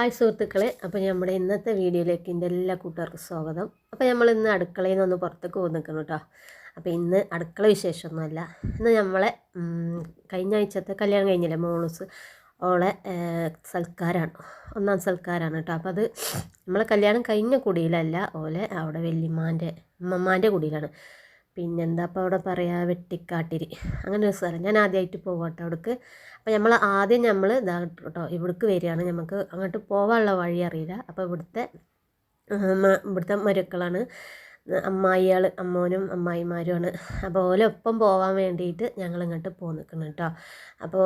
Hi സുഹൃത്തുക്കളെ, അപ്പോൾ നമ്മുടെ ഇന്നത്തെ വീഡിയോയിലേക്ക് എൻ്റെ എല്ലാ കൂട്ടുകാർക്കും സ്വാഗതം. അപ്പോൾ നമ്മൾ ഇന്ന് അടുക്കളയിൽ നിന്ന് ഒന്ന് പുറത്തേക്ക് പോയി നിൽക്കണം കേട്ടോ. അപ്പോൾ ഇന്ന് അടുക്കള വിശേഷമൊന്നുമല്ല. ഇന്ന് നമ്മളെ കഴിഞ്ഞ ആഴ്ചത്തെ കല്യാണം കഴിഞ്ഞില്ലേ, മോളൂസ് ഓളെ സൽക്കാരാണ്, ഒന്നാം സൽക്കാരാണ് കേട്ടോ. അപ്പോൾ അത് നമ്മളെ കല്യാണം കഴിഞ്ഞ കുടിയിലല്ല, ഓലെ അവിടെ വല്യമ്മാൻ്റെ ഉമ്മമ്മാൻ്റെ കുടിയിലാണ്. പിന്നെന്താ അപ്പോൾ അവിടെ പറയുക, വെട്ടിക്കാട്ടിരി അങ്ങനെ ഒരു സ്ഥലം. ഞാൻ ആദ്യമായിട്ട് പോകട്ടെ അവിടേക്ക്. അപ്പോൾ നമ്മൾ ആദ്യം ഇതാ കേട്ടോ ഇവിടേക്ക് വരികയാണ്. നമുക്ക് അങ്ങോട്ട് പോകാനുള്ള വഴി അറിയില്ല. അപ്പോൾ ഇവിടുത്തെ മരുക്കളാണ്, അമ്മോനും അമ്മായിമാരുമാണ്. അപ്പോൾ ഓലൊപ്പം പോകാൻ വേണ്ടിയിട്ട് ഞങ്ങൾ ഇങ്ങോട്ട് നിൽക്കണം കേട്ടോ. അപ്പോൾ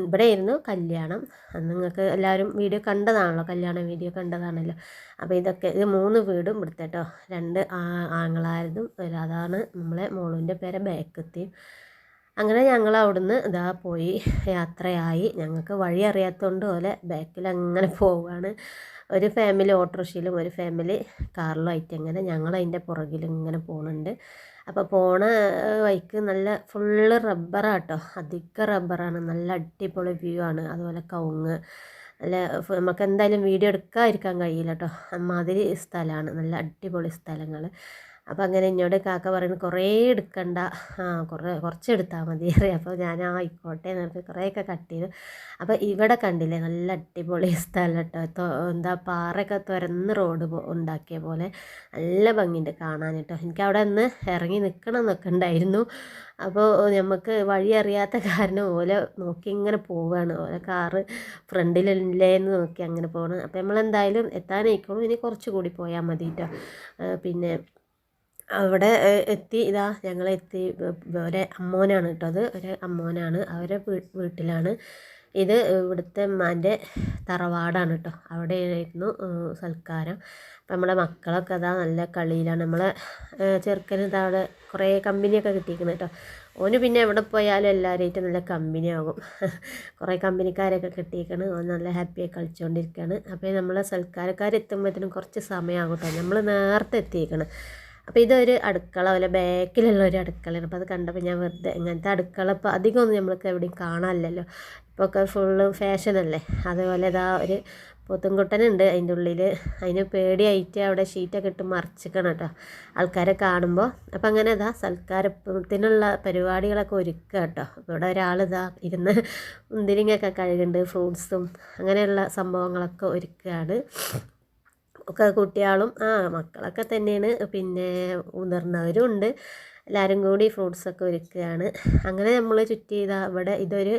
ഇവിടെ ആയിരുന്നു കല്യാണം. നിങ്ങൾക്ക് എല്ലാവരും വീഡിയോ കണ്ടതാണല്ലോ, കല്യാണ വീഡിയോ കണ്ടതാണല്ലോ. അപ്പോൾ ഇത് 3 വീടും ഇവിടുത്തെ കേട്ടോ. 2 ആങ്ങളാരതും അതാണ് നമ്മളെ മോളുവിൻ്റെ പേരെ ബാക്കെത്തി. അങ്ങനെ ഞങ്ങൾ അവിടുന്ന് ഇതാ പോയി യാത്രയായി. ഞങ്ങൾക്ക് വഴി അറിയാത്തതുകൊണ്ട് പോലെ ബാക്കിൽ അങ്ങനെ പോവുകയാണ്. ഒരു ഫാമിലി ഓട്ടോറിക്ഷയിലും ഒരു ഫാമിലി കാറിലും ആയിട്ട് അങ്ങനെ ഞങ്ങൾ അതിൻ്റെ പുറകിലും ഇങ്ങനെ പോകുന്നുണ്ട്. അപ്പോൾ പോണ വഴിക്ക് നല്ല ഫുള്ള് റബ്ബറാട്ടോ, അധികം റബ്ബറാണ്. നല്ല അടിപൊളി വ്യൂ ആണ്. അതുപോലെ കവുങ്ങ് നല്ല നമുക്ക് എന്തായാലും വീഡിയോ എടുക്കാതിരിക്കാൻ കഴിയില്ല കേട്ടോ. അമ്മാതിരി സ്ഥലമാണ്, നല്ല അടിപൊളി സ്ഥലങ്ങൾ. അപ്പോൾ അങ്ങനെ എന്നോട് കാക്ക പറയുന്നത് കുറേ എടുക്കണ്ട, കുറച്ച് എടുത്താൽ മതി അറിയാം. അപ്പോൾ ഞാൻ ആയിക്കോട്ടെ എന്നിട്ട് കുറേയൊക്കെ കട്ട് ചെയ്തു. അപ്പോൾ ഇവിടെ കണ്ടില്ലേ, നല്ല അടിപൊളി സ്ഥലം കേട്ടോ. എന്താ പാറയൊക്കെ തുരന്ന് റോഡ് ഉണ്ടാക്കിയ പോലെ നല്ല ഭംഗിയുണ്ട് കാണാൻ കേട്ടോ. എനിക്ക് അവിടെ ഒന്ന് ഇറങ്ങി നിൽക്കണം എന്നൊക്കെ ഉണ്ടായിരുന്നു. അപ്പോൾ നമുക്ക് വഴി അറിയാത്ത കാരണം ഓലെ നോക്കി ഇങ്ങനെ പോവുകയാണ്. ഓലെ കാറ് ഫ്രണ്ടിലില്ലേന്ന് നോക്കി അങ്ങനെ പോകണം. അപ്പോൾ നമ്മളെന്തായാലും എത്താനായിക്കോളും, ഇനി കുറച്ചുകൂടി പോയാൽ മതി കേട്ടോ. പിന്നെ അവിടെ എത്തി. ഞങ്ങളെത്തി. ഒരു അമ്മോനാണ് കേട്ടോ, അത് ഒരു അമ്മോനാണ്, അവരെ വീട്ടിലാണ്. ഇത് ഇവിടുത്തെ ഉമ്മാൻ്റെ തറവാടാണ് കേട്ടോ. അവിടെയായിരുന്നു സൽക്കാരം. അപ്പം നമ്മളെ മക്കളൊക്കെ നല്ല കളിയിലാണ്. നമ്മളെ ചെറുക്കന് അവിടെ കുറേ കമ്പനിയൊക്കെ കിട്ടിയിരിക്കുന്നത് കേട്ടോ. ഓന് പിന്നെ എവിടെ പോയാലും എല്ലാവരുമായിട്ട് നല്ല കമ്പനിയാകും. കുറേ കമ്പനിക്കാരൊക്കെ കിട്ടിയിരിക്കണം. ഓൻ നല്ല ഹാപ്പിയായി കളിച്ചുകൊണ്ടിരിക്കുകയാണ്. അപ്പോൾ നമ്മളെ സൽക്കാരക്കാരെത്തുമ്പോഴത്തേനും കുറച്ച് സമയമാകും കേട്ടോ. നമ്മൾ നേരത്തെ എത്തിയിരിക്കണം. അപ്പോൾ ഇതൊരു അടുക്കള പോലെ ബാക്കിലുള്ള ഒരു അടുക്കളയാണ്. അപ്പോൾ അത് കണ്ടപ്പോൾ ഞാൻ വെറുതെ ഇങ്ങനത്തെ അടുക്കള ഇപ്പോൾ അധികമൊന്നും നമ്മൾക്ക് എവിടെയും കാണാനില്ലല്ലോ. ഇപ്പോൾ ഒക്കെ ഫുള്ള് ഫാഷനല്ലേ. അതുപോലെ ഒരു പോത്തുംകുട്ടനുണ്ട് അതിൻ്റെ ഉള്ളിൽ. അതിന് പേടിയായിട്ട് അവിടെ ഷീറ്റൊക്കെ ഇട്ട് മറിച്ചിക്കണം കേട്ടോ ആൾക്കാരെ കാണുമ്പോൾ. അപ്പോൾ അങ്ങനെ സൽക്കാരത്തിനുള്ള പരിപാടികളൊക്കെ ഒരുക്കുക കേട്ടോ. അപ്പോൾ ഇവിടെ ഒരാൾ ഇരുന്ന് മുന്തിരിങ്ങയൊക്കെ കഴുകുന്നുണ്ട്, ഫ്രൂട്ട്സും അങ്ങനെയുള്ള സംഭവങ്ങളൊക്കെ ഒരുക്കുകയാണ്. ഒക്കെ കുട്ടികളും മക്കളൊക്കെ തന്നെയാണ്, പിന്നെ മുതിർന്നവരും ഉണ്ട്. എല്ലാവരും കൂടി ഫ്രൂട്ട്സൊക്കെ ഒരുക്കുകയാണ്. അങ്ങനെ നമ്മൾ ചുറ്റി ഇവിടെ ഇതൊരു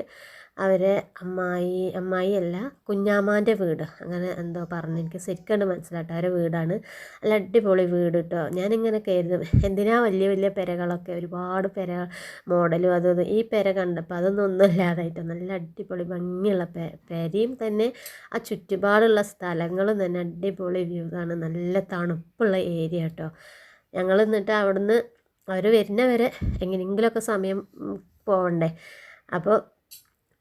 അവരെ അമ്മായി അല്ല കുഞ്ഞാമാൻ്റെ വീട്, അങ്ങനെ എന്തോ പറഞ്ഞു, എനിക്ക് ശരിക്കും മനസ്സിലാട്ടോ. അവരെ വീടാണ്. നല്ല അടിപൊളി വീട് കേട്ടോ. ഞാനിങ്ങനെ കരുതും എന്തിനാ വലിയ വലിയ പെരകളൊക്കെ, ഒരുപാട് പെര മോഡലും അതും ഈ പെര കണ്ടപ്പോൾ ഒന്നും ഇല്ലാതായിട്ടോ. നല്ല അടിപൊളി ഭംഗിയുള്ള പെരയും തന്നെ ആ ചുറ്റുപാടുള്ള സ്ഥലങ്ങളും തന്നെ അടിപൊളി വ്യൂ ആണ്. നല്ല തണുപ്പുള്ള ഏരിയ കേട്ടോ. ഞങ്ങൾ എന്നിട്ട് അവിടുന്ന് അവർ വരുന്നവരെ എങ്ങനെയെങ്കിലുമൊക്കെ സമയം പോകണ്ടേ. അപ്പോൾ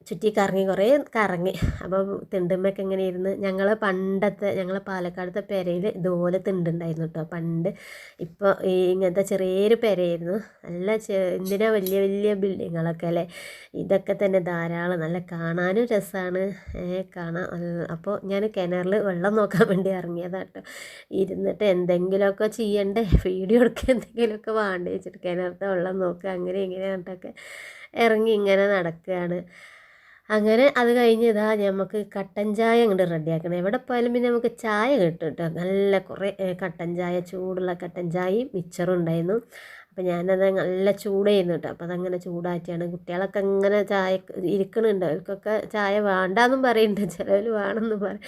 ചുറ്റി കുറേ കറങ്ങി. അപ്പോൾ തിണ്ടുമ്മയൊക്കെ ഇങ്ങനെ ഇരുന്ന് ഞങ്ങളെ പാലക്കാടത്തെ പെരയിൽ ഇതുപോലെ തിണ്ടുണ്ടായിരുന്നു കേട്ടോ പണ്ട്. ഇപ്പോൾ ഇങ്ങനത്തെ ചെറിയൊരു പെരയായിരുന്നു. നല്ല എന്തിനാ വലിയ വലിയ ബിൽഡിങ്ങുകളൊക്കെ അല്ലേ. ഇതൊക്കെ തന്നെ ധാരാളം, നല്ല കാണാനും രസമാണ് കാണാൻ. അപ്പോൾ ഞാൻ കിണറിൽ വെള്ളം നോക്കാൻ വേണ്ടി ഇറങ്ങിയതാണ് കേട്ടോ. ഇരുന്നിട്ട് എന്തെങ്കിലുമൊക്കെ ചെയ്യണ്ടേ, വീഡിയോ എടുക്കുക എന്തെങ്കിലുമൊക്കെ വേണ്ടേ വെച്ചിട്ട് കിണറിൻ്റെ വെള്ളം നോക്കുക, അങ്ങനെ ഇങ്ങനെ കണ്ടൊക്കെ ഇറങ്ങി ഇങ്ങനെ നടക്കുകയാണ്. അങ്ങനെ അത് കഴിഞ്ഞ് നമുക്ക് കട്ടൻ ചായ അങ്ങോട്ട് റെഡിയാക്കണം. എവിടെ പോയാലും പിന്നെ നമുക്ക് ചായ കിട്ടും കേട്ടോ. നല്ല കുറേ കട്ടൻ ചായ, ചൂടുള്ള കട്ടൻ ചായയും മിച്ചറും ഉണ്ടായിരുന്നു. അപ്പോൾ ഞാനത് നല്ല ചൂടായിരുന്നു കേട്ടോ. അപ്പോൾ അതങ്ങനെ ചൂടാറ്റിയാണ്. കുട്ടികളൊക്കെ അങ്ങനെ ചായ ഇരിക്കണുണ്ട്, അവർക്കൊക്കെ ചായ വേണ്ടാന്നും പറയുന്നുണ്ട്, ചിലവർ വേണമെന്ന് പറയും.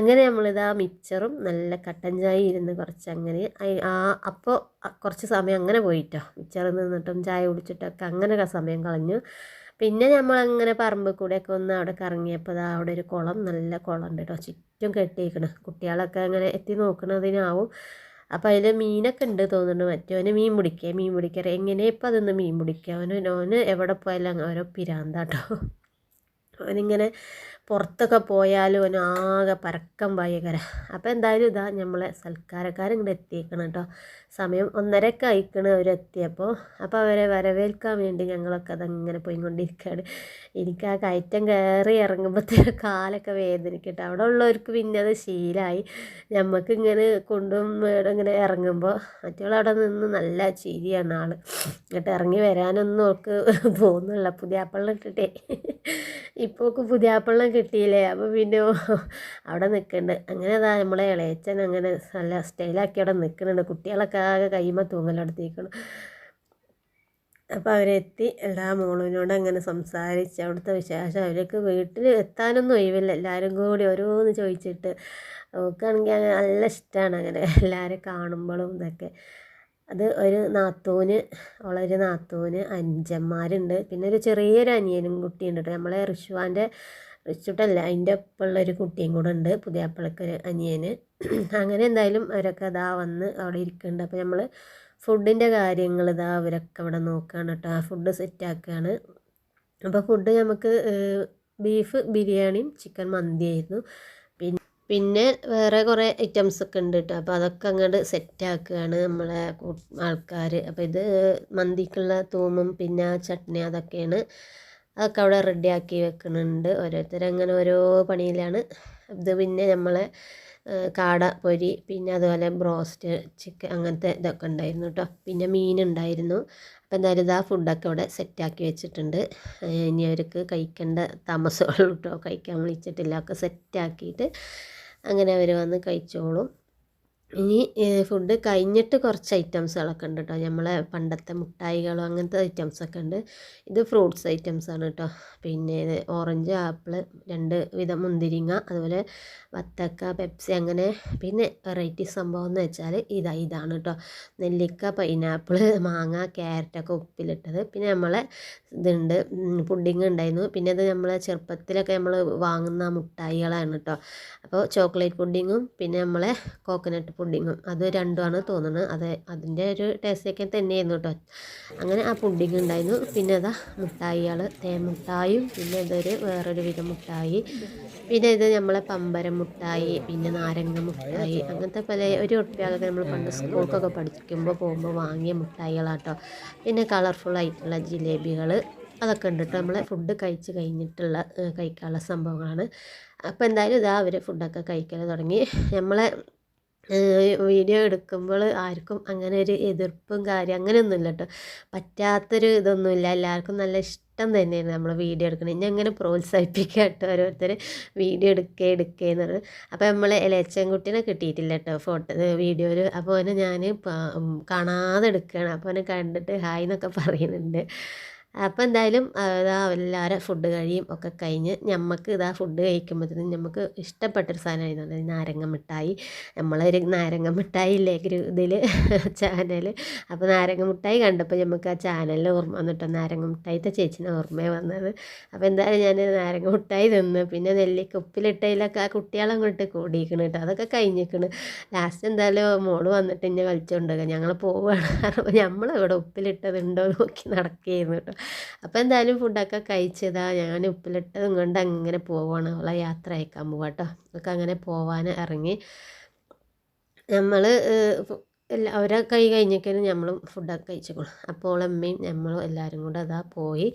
അങ്ങനെ മിച്ചറും നല്ല കട്ടൻ ചായ ഇരുന്ന് കുറച്ച് അങ്ങനെ അപ്പോൾ കുറച്ച് സമയം അങ്ങനെ പോയിട്ടോ. മിച്ചറിൽ നിന്നിട്ടും ചായ കുടിച്ചിട്ടൊക്കെ അങ്ങനെ സമയം കളഞ്ഞു. പിന്നെ നമ്മളങ്ങനെ പറമ്പ് കൂടെയൊക്കെ ഒന്ന് അവിടെ കറങ്ങിയപ്പോൾ അവിടെ ഒരു കുളം, നല്ല കുളം ഉണ്ട് കേട്ടോ. ചുറ്റും കെട്ടിയിരിക്കണം. കുട്ടികളൊക്കെ അങ്ങനെ എത്തി നോക്കണതിനാവും. അപ്പോൾ അതിൽ മീനൊക്കെ ഉണ്ട് തോന്നുന്നുണ്ട്. മറ്റവന് മീൻ പിടിക്കുക എങ്ങനെ ഇപ്പം അതൊന്ന് മീൻ പിടിക്കുക. ഓന് എവിടെ പോയാലും ഓരോ പിരാന്താട്ടോ. അവനിങ്ങനെ പുറത്തൊക്കെ പോയാലും ഓന് ആകെ പരക്കം പായകര. അപ്പോൾ എന്തായാലും ഇതാ നമ്മളെ സൽക്കാരക്കാരിങ്ങോട്ട് എത്തിയേക്കണം കേട്ടോ. സമയം 1:30 ആയിക്കണ് അവരെത്തിയപ്പോൾ. അപ്പോൾ അവരെ വരവേൽക്കാൻ വേണ്ടി ഞങ്ങളൊക്കെ അതങ്ങനെ പോയിക്കൊണ്ടിരിക്കുകയാണ്. എനിക്ക് ആ കയറ്റം കയറി ഇറങ്ങുമ്പോഴത്തേക്ക് കാലൊക്കെ വേദനിക്കട്ടെ. അവിടെ ഉള്ളവർക്ക് പിന്നെ അത് ശീലമായി. നമുക്ക് ഇങ്ങനെ കൊണ്ടും ഇങ്ങനെ ഇറങ്ങുമ്പോൾ മറ്റുള്ളവിടെ നിന്ന് നല്ല ചിരിയാണ് ആൾ. എന്നിട്ട് ഇറങ്ങി വരാനൊന്നും അവൾക്ക് തോന്നുന്നില്ല, പുതിയാപ്പള്ളം ഇട്ടിട്ടേ. ഇപ്പോൾ ഒക്കെ പുതിയാപ്പള്ളം കിട്ടിയില്ലേ, അപ്പോൾ പിന്നെ അവിടെ നിൽക്കുന്നുണ്ട്. അങ്ങനെ അതാ നമ്മളെ ഇളയച്ചൻ അങ്ങനെ നല്ല സ്റ്റൈലാക്കി അവിടെ നിൽക്കുന്നുണ്ട്. കുട്ടികളൊക്കെ ആകെ കൈമ തൂങ്ങലെടുത്തിരിക്കണം. അപ്പോൾ അവരെത്തി. എല്ലാ മോളിനോട് അങ്ങനെ സംസാരിച്ച് അവിടുത്തെ വിശേഷം. അവർക്ക് വീട്ടിൽ എത്താനൊന്നും ഒഴിവില്ല, എല്ലാവരും കൂടി ഓരോന്ന് ചോദിച്ചിട്ട്. അവൾക്കാണെങ്കിൽ അങ്ങനെ നല്ല ഇഷ്ടമാണ് അങ്ങനെ എല്ലാവരും കാണുമ്പോഴും ഇതൊക്കെ. അത് ഒരു നാത്തൂന്, അവളൊരു നാത്തൂന്, അഞ്ചന്മാരുണ്ട്, പിന്നെ ഒരു ചെറിയൊരു അനിയനും കുട്ടിയുണ്ട് കേട്ടോ. നമ്മളെ റിച്ചുട്ടല്ല, അതിൻ്റെ ഒപ്പമുള്ളൊരു കുട്ടിയും കൂടെ ഉണ്ട്, പുതിയാപ്പിളക്കൊരു അനിയന്. അങ്ങനെ എന്തായാലും അവരൊക്കെ അതാ വന്ന് അവിടെ ഇരിക്കുന്നുണ്ട്. അപ്പോൾ നമ്മൾ ഫുഡിൻ്റെ കാര്യങ്ങൾ ഇതാ അവരൊക്കെ അവിടെ നോക്കുകയാണ് കേട്ടോ. ഫുഡ് സെറ്റാക്കുകയാണ്. അപ്പോൾ ഫുഡ് നമുക്ക് ബീഫ് ബിരിയാണിയും ചിക്കൻ മന്തിയായിരുന്നു. പിന്നെ വേറെ കുറേ ഐറ്റംസൊക്കെ ഉണ്ട് കേട്ടോ. അപ്പോൾ അതൊക്കെ അങ്ങോട്ട് സെറ്റാക്കുകയാണ് നമ്മളെ ആൾക്കാർ. അപ്പോൾ ഇത് മന്തിക്കുള്ള തൂമും പിന്നെ ചട്നി അതൊക്കെയാണ്. അതൊക്കെ അവിടെ റെഡിയാക്കി വെക്കുന്നുണ്ട്. ഓരോരുത്തരങ്ങനെ ഓരോ പണിയിലാണ്. ഇത് പിന്നെ നമ്മളെ കാട പൊരി, പിന്നെ അതുപോലെ ബ്രോസ്റ്റ് ചിക്കൻ അങ്ങനത്തെ ഇതൊക്കെ ഉണ്ടായിരുന്നു കേട്ടോ. പിന്നെ മീനുണ്ടായിരുന്നു. അപ്പോൾ എന്തായാലും ഇതാ ഫുഡൊക്കെ അവിടെ സെറ്റാക്കി വെച്ചിട്ടുണ്ട്. ഇനി അവർക്ക് കഴിക്കേണ്ട താമസമുള്ളൂ കേട്ടോ, കഴിക്കാൻ വിളിച്ചിട്ടില്ല. ഒക്കെ സെറ്റാക്കിയിട്ട് അങ്ങനെ അവർ വന്ന് കഴിച്ചോളും. ഇനി ഫുഡ് കഴിഞ്ഞിട്ട് കുറച്ച് ഐറ്റംസുകളൊക്കെ ഉണ്ട് കേട്ടോ. നമ്മളെ പണ്ടത്തെ മുട്ടായികളും അങ്ങനത്തെ ഐറ്റംസൊക്കെ ഉണ്ട്. ഇത് ഫ്രൂട്ട്സ് ഐറ്റംസാണ് കേട്ടോ. പിന്നെ ഓറഞ്ച്, ആപ്പിൾ, 2 വിധം മുന്തിരിങ്ങ, അതുപോലെ വത്തക്ക, പെപ്സി, അങ്ങനെ. പിന്നെ വെറൈറ്റി സംഭവം എന്ന് വെച്ചാൽ ഇതാണ് കേട്ടോ. നെല്ലിക്ക, പൈനാപ്പിൾ, മാങ്ങ, ക്യാരറ്റൊക്കെ ഉപ്പിലിട്ടത്. പിന്നെ നമ്മളെ ഇതുണ്ട്, പുഡിങ് ഉണ്ടായിരുന്നു. പിന്നെ ഇത് നമ്മളെ ചെറുപ്പത്തിലൊക്കെ നമ്മൾ വാങ്ങുന്ന മുട്ടായികളാണ് കേട്ടോ. അപ്പോൾ ചോക്ലേറ്റ് പുഡിങ്ങും പിന്നെ നമ്മളെ കോക്കനട്ട് പുഡിങ്ങും, അത് രണ്ടുമാണ് തോന്നുന്നത്. അതിൻ്റെ ഒരു ടേസ്റ്റൊക്കെ തന്നെയായിരുന്നു കേട്ടോ. അങ്ങനെ ആ പുഡിങ് ഉണ്ടായിരുന്നു. പിന്നെ അതാ മുട്ടായികൾ, തേമുട്ടായും, പിന്നെ ഇതൊരു വേറൊരു വിധം മുട്ടായി, പിന്നെ ഇത് നമ്മളെ പമ്പരം മുട്ടായി, പിന്നെ നാരങ്ങ മുട്ടായി, അങ്ങനത്തെ പല ഒരു ഉറുപ്പ്യൊക്കെ നമ്മൾ പണ്ട് സ്കൂൾക്കൊക്കെ പഠിക്കുമ്പോൾ പോകുമ്പോൾ വാങ്ങിയ മുട്ടായികളാട്ടോ. പിന്നെ കളർഫുള്ളായിട്ടുള്ള ജിലേബികൾ, അതൊക്കെ ഉണ്ട് കേട്ടോ. നമ്മളെ ഫുഡ് കഴിച്ച് കഴിഞ്ഞിട്ടുള്ള കഴിക്കാനുള്ള സംഭവങ്ങളാണ്. അപ്പോൾ എന്തായാലും ഇതാ അവർ ഫുഡൊക്കെ കഴിക്കാൻ തുടങ്ങി. നമ്മളെ വീഡിയോ എടുക്കുമ്പോൾ ആർക്കും അങ്ങനെ ഒരു എതിർപ്പും കാര്യം അങ്ങനെയൊന്നുമില്ല കേട്ടോ. പറ്റാത്തൊരു ഇതൊന്നുമില്ല, എല്ലാവർക്കും നല്ല ഇഷ്ടം തന്നെയാണ് നമ്മൾ വീഡിയോ എടുക്കണം. ഇനി അങ്ങനെ പ്രോത്സാഹിപ്പിക്കുക കേട്ടോ ഓരോരുത്തർ വീഡിയോ എടുക്കുകയെന്ന് പറഞ്ഞു. അപ്പോൾ നമ്മൾ ഇളയച്ചൻകുട്ടീനെ കിട്ടിയിട്ടില്ല കേട്ടോ വീഡിയോയിൽ. അപ്പോൾ അവനെ ഞാൻ കാണാതെ എടുക്കുകയാണ്. അപ്പോൾ അവനെ കണ്ടിട്ട് ഹായ് എന്നൊക്കെ പറയുന്നുണ്ട്. അപ്പോൾ എന്തായാലും ഇതാ എല്ലാവരും ഫുഡ് കഴിയും ഒക്കെ കഴിഞ്ഞ് നമുക്ക് ഇതാ ഫുഡ് കഴിക്കുമ്പോഴത്തേനും നമുക്ക് ഇഷ്ടപ്പെട്ടൊരു സാധനമായിരുന്നു നാരങ്ങ മിഠായി. നമ്മളൊരു നാരങ്ങ മിഠായി ഇല്ലേ ഇതിൽ ചാനൽ. അപ്പോൾ നാരങ്ങ മിഠായി കണ്ടപ്പോൾ നമുക്ക് ആ ചാനലിൽ ഓർമ്മ വന്നിട്ടോ, നാരങ്ങ മിഠായിത്തെ ചേച്ചിനെ ഓർമ്മയാണ് വന്നത്. അപ്പോൾ എന്തായാലും ഞാൻ നാരങ്ങ മിഠായി തിന്ന്. പിന്നെ നെല്ലിക്ക ഉപ്പിലിട്ടതിലൊക്കെ ആ കുട്ടികളങ്ങോട്ട് കൂടിയിരിക്കണം കേട്ടോ. അതൊക്കെ കഴിഞ്ഞിരിക്കണം. ലാസ്റ്റ് എന്തായാലും മോള് വന്നിട്ട് എന്നെ കളിച്ചുകൊണ്ടുപോകുക, ഞങ്ങൾ പോവുകയാണ്. അപ്പോൾ നമ്മളിവിടെ ഉപ്പിലിട്ടതുണ്ടോ നോക്കി നടക്കുകയായിരുന്നു കേട്ടോ. അപ്പോൾ എന്തായാലും ഫുഡൊക്കെ കഴിച്ചതാ ഞാൻ ഉപ്പിലിട്ടതും കൊണ്ട് അങ്ങനെ പോവുകയാണ്. അവളെ യാത്ര അയക്കാൻ പോവാം കേട്ടോ. ഒക്കെ അങ്ങനെ പോവാൻ ഇറങ്ങി. നമ്മൾ അവരെ കൈ കഴിഞ്ഞൊക്കെയാണ് നമ്മളും ഫുഡൊക്കെ കഴിച്ചേക്കണം. അപ്പോൾ അമ്മയും നമ്മളും എല്ലാവരും കൂടെ അതാ പോയി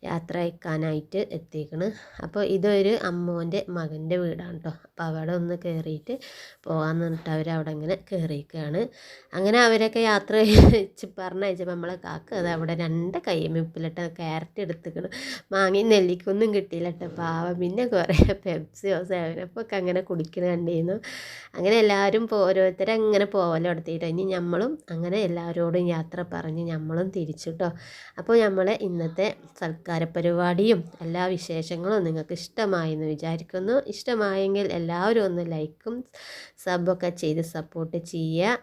യാത്ര അയക്കാനായിട്ട് എത്തിക്കണ്. അപ്പോൾ ഇതൊരു അമ്മോൻ്റെ മകൻ്റെ വീടാണ് കേട്ടോ. അപ്പോൾ അവിടെ ഒന്ന് കയറിയിട്ട് പോകാമെന്ന് പറഞ്ഞിട്ട് അവരവിടെ ഇങ്ങനെ കയറിയിരിക്കുകയാണ്. അങ്ങനെ അവരൊക്കെ യാത്ര പറഞ്ഞയച്ചപ്പോൾ നമ്മളെ കാക്ക അത് അവിടെ 2 കൈയ്യും ഉപ്പിലിട്ട ക്യാരറ്റ് എടുത്തിക്കണം. മാങ്ങയും നെല്ലിക്കൊന്നും കിട്ടിയില്ല കേട്ടോ പാവം. പിന്നെ കുറേ പെപ്സിയോ സേവനപ്പോ ഒക്കെ അങ്ങനെ കുടിക്കുന്ന കണ്ടിരുന്നു. അങ്ങനെ എല്ലാവരും ഓരോരുത്തരങ്ങനെ പോവല്ലോ എടുത്തിട്ട്. ഇനി നമ്മളും അങ്ങനെ എല്ലാവരോടും യാത്ര പറഞ്ഞ് നമ്മളും തിരിച്ചു കേട്ടോ. അപ്പോൾ നമ്മളെ ഇന്നത്തെ സൽക്കാര പരിപാടിയും എല്ലാ വിശേഷങ്ങളും നിങ്ങൾക്ക് ഇഷ്ടമായി എന്ന് വിചാരിക്കുന്നു. ഇഷ്ടമായെങ്കിൽ എല്ലാവരും ഒന്ന് ലൈക്കും സബൊക്കെ ചെയ്ത് സപ്പോർട്ട് ചെയ്യുക.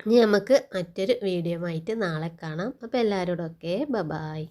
ഇനി നമുക്ക് മറ്റൊരു വീഡിയോ ആയിട്ട് നാളെ കാണാം. അപ്പോൾ എല്ലാവരോടും ഒക്കെ ബൈ.